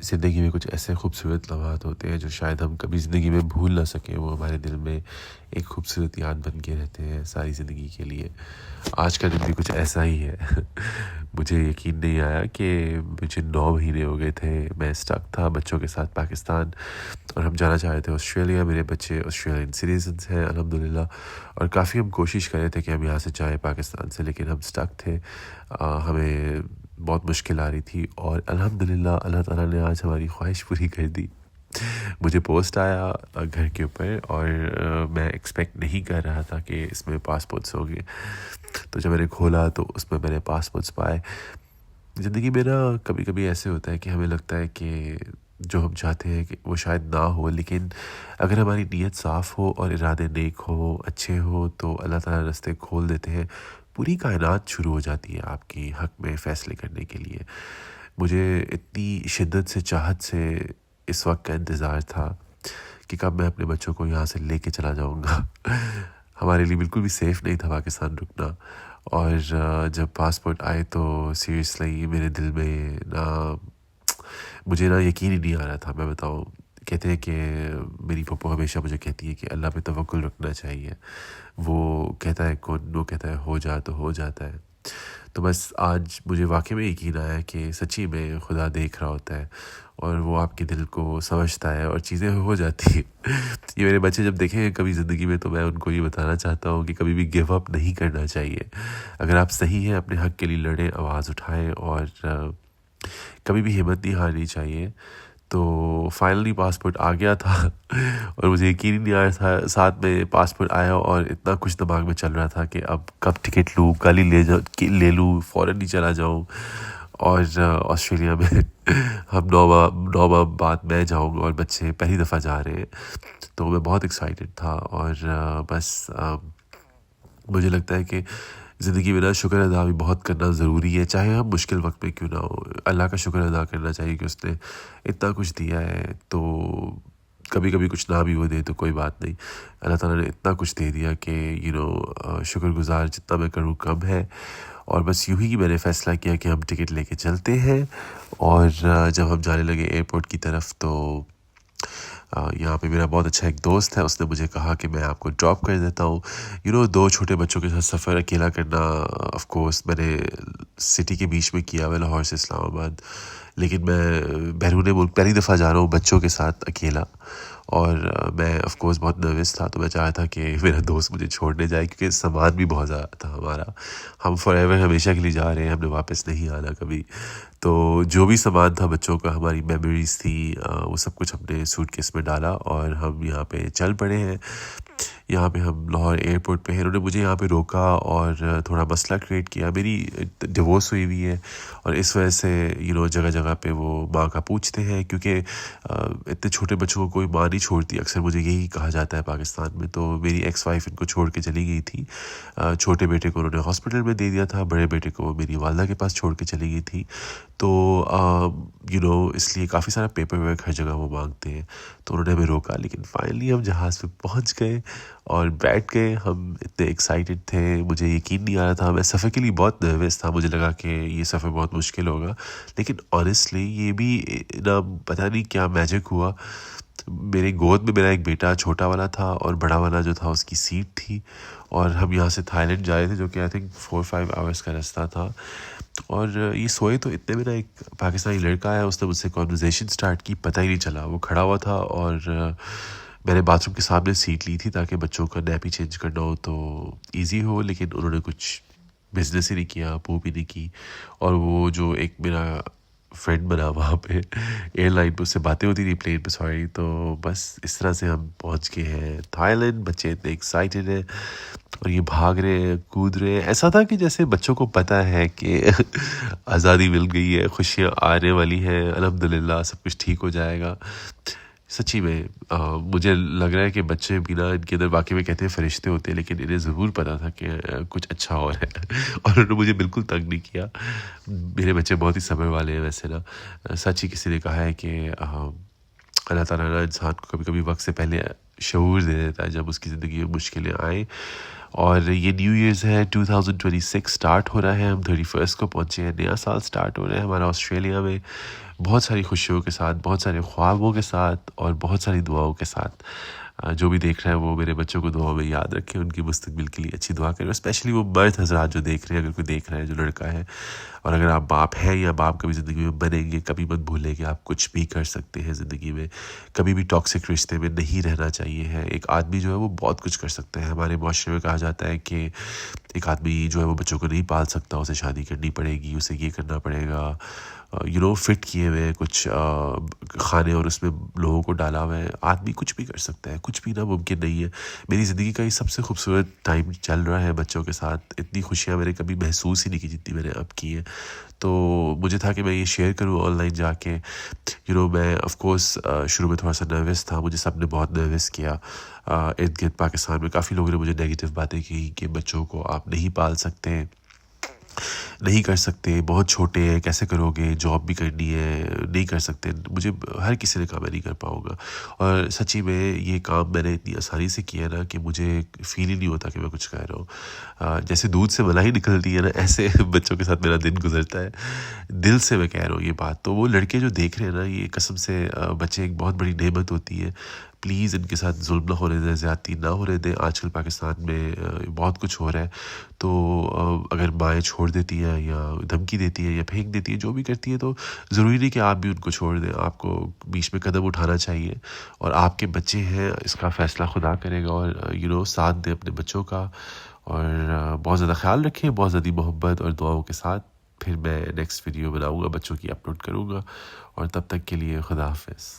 زندگی میں کچھ ایسے خوبصورت لمحات ہوتے ہیں جو شاید ہم کبھی زندگی میں بھول نہ سکیں، وہ ہمارے دل میں ایک خوبصورت یاد بن کے رہتے ہیں ساری زندگی کے لیے۔ آج کا دن بھی کچھ ایسا ہی ہے۔ مجھے یقین نہیں آیا کہ مجھے 9 مہینے ہو گئے تھے، میں اسٹک تھا بچوں کے ساتھ پاکستان، اور ہم جانا چاہ رہے تھے آسٹریلیا۔ میرے بچے آسٹریلین سٹیزنز ہیں الحمدللہ، اور کافی ہم کوشش کر رہے تھے کہ ہم یہاں سے جائیں پاکستان سے، لیکن ہم اسٹک تھے۔ ہمیں بہت مشکل آ رہی تھی، اور الحمدللہ اللہ تعالیٰ نے آج ہماری خواہش پوری کر دی۔ مجھے پوسٹ آیا گھر کے اوپر، اور میں ایکسپیکٹ نہیں کر رہا تھا کہ اس میں پاسپورٹس ہوں گے، تو جب میں نے کھولا تو اس میں نے پاسپورٹس پائے۔ زندگی میں نا کبھی کبھی ایسے ہوتا ہے کہ ہمیں لگتا ہے کہ جو ہم چاہتے ہیں کہ وہ شاید نہ ہو، لیکن اگر ہماری نیت صاف ہو اور ارادے نیک ہو، اچھے ہو، تو اللہ تعالیٰ راستے کھول دیتے ہیں۔ پوری کائنات شروع ہو جاتی ہے آپ کی حق میں فیصلے کرنے کے لیے۔ مجھے اتنی شدت سے چاہت سے اس وقت کا انتظار تھا کہ کب میں اپنے بچوں کو یہاں سے لے کے چلا جاؤں گا۔ ہمارے لیے بالکل بھی سیف نہیں تھا پاکستان رکنا، اور جب پاسپورٹ آئے تو سیریسلی میرے دل میں مجھے یقین ہی نہیں آ رہا تھا۔ میں بتاؤں، کہتے ہیں کہ میری پھپھو ہمیشہ مجھے کہتی ہے کہ اللہ پہ توکل رکھنا چاہیے، وہ کہتا ہے کون، وہ کہتا ہے ہو جا تو ہو جاتا ہے۔ تو بس آج مجھے واقعی میں یقین آیا کہ سچی میں خدا دیکھ رہا ہوتا ہے، اور وہ آپ کے دل کو سمجھتا ہے، اور چیزیں ہو جاتی ہیں۔ یہ میرے بچے جب دیکھیں کبھی زندگی میں، تو میں ان کو یہ بتانا چاہتا ہوں کہ کبھی بھی گیو اپ نہیں کرنا چاہیے۔ اگر آپ صحیح ہیں، اپنے حق کے لیے لڑیں، آواز اٹھائیں، اور کبھی بھی ہمت نہیں ہارنی چاہیے۔ تو فائنلی پاسپورٹ آ گیا تھا، اور مجھے یقین ہی نہیں آ رہا تھا۔ ساتھ میں پاسپورٹ آیا، اور اتنا کچھ دماغ میں چل رہا تھا کہ اب کب ٹکٹ لوں، کل ہی لے لوں، فوراً ہی چلا جاؤں۔ اور آسٹریلیا میں ہم 9 ماہ بعد میں جاؤں گا، اور بچے پہلی دفعہ جا رہے ہیں، تو میں بہت ایکسائٹیڈ تھا۔ اور بس مجھے لگتا ہے کہ زندگی میں شکر ادا بھی بہت کرنا ضروری ہے، چاہے ہم مشکل وقت میں کیوں نہ ہو۔ اللہ کا شکر ادا کرنا چاہیے کہ اس نے اتنا کچھ دیا ہے، تو کبھی کبھی کچھ نہ بھی ہو دے تو کوئی بات نہیں۔ اللہ تعالیٰ نے اتنا کچھ دے دیا کہ شکر گزار جتنا میں کروں کم ہے۔ اور بس یوں ہی میں نے فیصلہ کیا کہ ہم ٹکٹ لے کے چلتے ہیں، اور جب ہم جانے لگے ایئرپورٹ کی طرف، تو یہاں پہ میرا بہت اچھا ایک دوست ہے، اس نے مجھے کہا کہ میں آپ کو ڈراپ کر دیتا ہوں۔ 2 چھوٹے بچوں کے ساتھ سفر اکیلا کرنا، آف کورس میں نے سٹی کے بیچ میں کیا ہوا لاہور سے اسلام آباد، لیکن میں بیرون ملک پہلی دفعہ جا رہا ہوں بچوں کے ساتھ اکیلا، اور میں آف کورس بہت نروس تھا۔ تو میں چاہا تھا کہ میرا دوست مجھے چھوڑنے جائے، کیونکہ سامان بھی بہت زیادہ تھا ہمارا، ہم فار ایور ہمیشہ کے لیے جا رہے ہیں، ہم نے واپس نہیں آنا کبھی۔ تو جو بھی سامان تھا بچوں کا، ہماری میموریز تھی، وہ سب کچھ ہم نے سوٹ کیس میں ڈالا، اور ہم یہاں پہ چل پڑے ہیں۔ یہاں پہ ہم لاہور ایئرپورٹ پہ ہیں، انہوں نے مجھے یہاں پہ روکا اور تھوڑا مسئلہ کریٹ کیا۔ میری ڈیورس ہوئی ہوئی ہے، اور اس وجہ سے جگہ جگہ پہ وہ ماں کا پوچھتے ہیں، کیونکہ اتنے چھوٹے بچوں کو کوئی ماں نہیں چھوڑتی، اکثر مجھے یہی کہا جاتا ہے پاکستان میں۔ تو میری ایکس وائف ان کو چھوڑ کے چلی گئی تھی، چھوٹے بیٹے کو انہوں نے ہاسپٹل میں دے دیا تھا، بڑے بیٹے کو میری والدہ کے پاس چھوڑ کے چلی گئی تھی۔ تو اس لیے کافی سارا پیپر ورک ہر جگہ وہ مانگتے ہیں، تو انہوں نے ہمیں روکا، لیکن فائنلی ہم جہاز پہ پہنچ گئے اور بیٹھ گئے۔ ہم اتنے ایکسائٹیڈ تھے، مجھے یقین نہیں آ رہا تھا، میں سفر کے لیے بہت نروس تھا، مجھے لگا کہ یہ سفر بہت مشکل ہوگا، لیکن آنیسٹلی یہ بھی پتہ نہیں کیا میجک ہوا۔ میرے گود میں میرا ایک بیٹا چھوٹا والا تھا، اور بڑا والا جو تھا اس کی سیٹ تھی، اور ہم یہاں سے تھائی لینڈ جا رہے تھے، جو کہ آئی تھنک 4-5 آورس کا راستہ تھا۔ اور یہ سوئے تو اتنے میں ایک پاکستانی لڑکا آیا، اس نے مجھ سے کنورسیشن سٹارٹ کی، پتہ ہی نہیں چلا، وہ کھڑا ہوا تھا، اور میں نے باتھ روم کے سامنے سیٹ لی تھی تاکہ بچوں کا نیپی چینج کرنا ہو تو ایزی ہو، لیکن انہوں نے کچھ بزنس ہی نہیں کیا، پو بھی نہیں کی۔ اور وہ جو ایک میرا فرینڈ بنا وہاں پہ ایئر لائن پہ، اس سے باتیں ہوتی تھی پلین پہ، سوری۔ تو بس اس طرح سے ہم پہنچ گئے ہیں تھائی لینڈ۔ بچے اتنے ایکسائٹیڈ ہیں، اور یہ بھاگ رہے ہیں، کود رہے ہیں، ایسا تھا کہ جیسے بچوں کو پتہ ہے کہ آزادی مل گئی ہے، خوشیاں آنے والی ہیں، الحمدللہ سب کچھ ٹھیک ہو جائے گا۔ سچی میں مجھے لگ رہا ہے کہ بچے بنا ان کے اندر واقعی میں کہتے ہیں فرشتے ہوتے ہیں، لیکن انہیں ضرور پتا تھا کہ کچھ اچھا ہو رہا ہے، اور انہوں نے مجھے بالکل تنگ نہیں کیا۔ میرے بچے بہت ہی صبر والے ہیں ویسے نا، سچ ہی کسی نے کہا ہے کہ اللہ تعالیٰ انسان کو کبھی کبھی وقت سے پہلے شعور دے دیتا ہے جب اس کی زندگی میں مشکلیں آئیں. اور یہ نیو ایئرز ہے 2026 سٹارٹ ہو رہا ہے. ہم 31 کو پہنچے ہیں. نیا سال سٹارٹ ہو رہا ہے ہمارا آسٹریلیا میں بہت ساری خوشیوں کے ساتھ, بہت سارے خوابوں کے ساتھ اور بہت ساری دعاؤں کے ساتھ. جو بھی دیکھ رہے ہیں وہ میرے بچوں کو دعا میں یاد رکھیں, ان کی مستقبل کے لیے اچھی دعا کریں. اسپیشلی وہ مرد حضرات جو دیکھ رہے ہیں, اگر کوئی دیکھ رہا ہے جو لڑکا ہے, اور اگر آپ باپ ہیں یا باپ کبھی زندگی میں بنیں گے, کبھی مت بھولیں کہ آپ کچھ بھی کر سکتے ہیں زندگی میں. کبھی بھی ٹاکسک رشتے میں نہیں رہنا چاہیے ہے. ایک آدمی جو ہے وہ بہت کچھ کر سکتا ہے. ہمارے معاشرے میں کہا جاتا ہے کہ ایک آدمی جو ہے وہ بچوں کو نہیں پال سکتا, اسے شادی کرنی پڑے گی, اسے یہ کرنا پڑے گا, فٹ کیے ہوئے کچھ کھانے اور اس میں لوگوں کو ڈالا ہوا ہے. آدمی کچھ بھی کر سکتا ہے, کچھ بھی ناممکن نہیں ہے. میری زندگی کا یہ سب سے خوبصورت ٹائم چل رہا ہے بچوں کے ساتھ. اتنی خوشیاں میں نے کبھی محسوس ہی نہیں کی جتنی میں نے اب کی ہے. تو مجھے تھا کہ میں یہ شیئر کروں آن لائن جا کے. میں آف کورس شروع میں تھوڑا سا نروس تھا, مجھے سب نے بہت نروس کیا. ارد گرد پاکستان میں کافی لوگوں نے مجھے نیگیٹو باتیں کی کہ بچوں کو آپ نہیں پال سکتے, نہیں کر سکتے, بہت چھوٹے ہیں, کیسے کرو گے, جاب بھی کرنی ہے, نہیں کر سکتے. مجھے ہر کسی نے کہا میں نہیں کر پاؤں گا, اور سچی میں یہ کام میں نے اتنی آسانی سے کیا نا کہ مجھے فیل ہی نہیں ہوتا کہ میں کچھ کہہ رہا ہوں. جیسے دودھ سے ملائی نکلتی ہے نا, ایسے بچوں کے ساتھ میرا دن گزرتا ہے. دل سے میں کہہ رہا ہوں یہ بات. تو وہ لڑکے جو دیکھ رہے ہیں نا, یہ قسم سے بچے ایک بہت بڑی نعمت ہوتی ہے. پلیز ان کے ساتھ ظلم نہ ہونے دیں, زیادتی نہ ہونے دیں. آج کل پاکستان میں بہت کچھ ہو رہا ہے. تو اگر مائیں چھوڑ دیتی ہیں یا دھمکی دیتی ہے یا پھینک دیتی ہے, جو بھی کرتی ہے, تو ضروری نہیں کہ آپ بھی ان کو چھوڑ دیں. آپ کو بیچ میں قدم اٹھانا چاہیے, اور آپ کے بچے ہیں, اس کا فیصلہ خدا کرے گا. اور ساتھ دیں اپنے بچوں کا, اور بہت زیادہ خیال رکھیں, بہت زیادہ محبت اور دعاؤں کے ساتھ. پھر میں نیکسٹ ویڈیو بناؤں گا, بچوں کی اپلوڈ کروں گا, اور تب تک کے لیے خدا حافظ.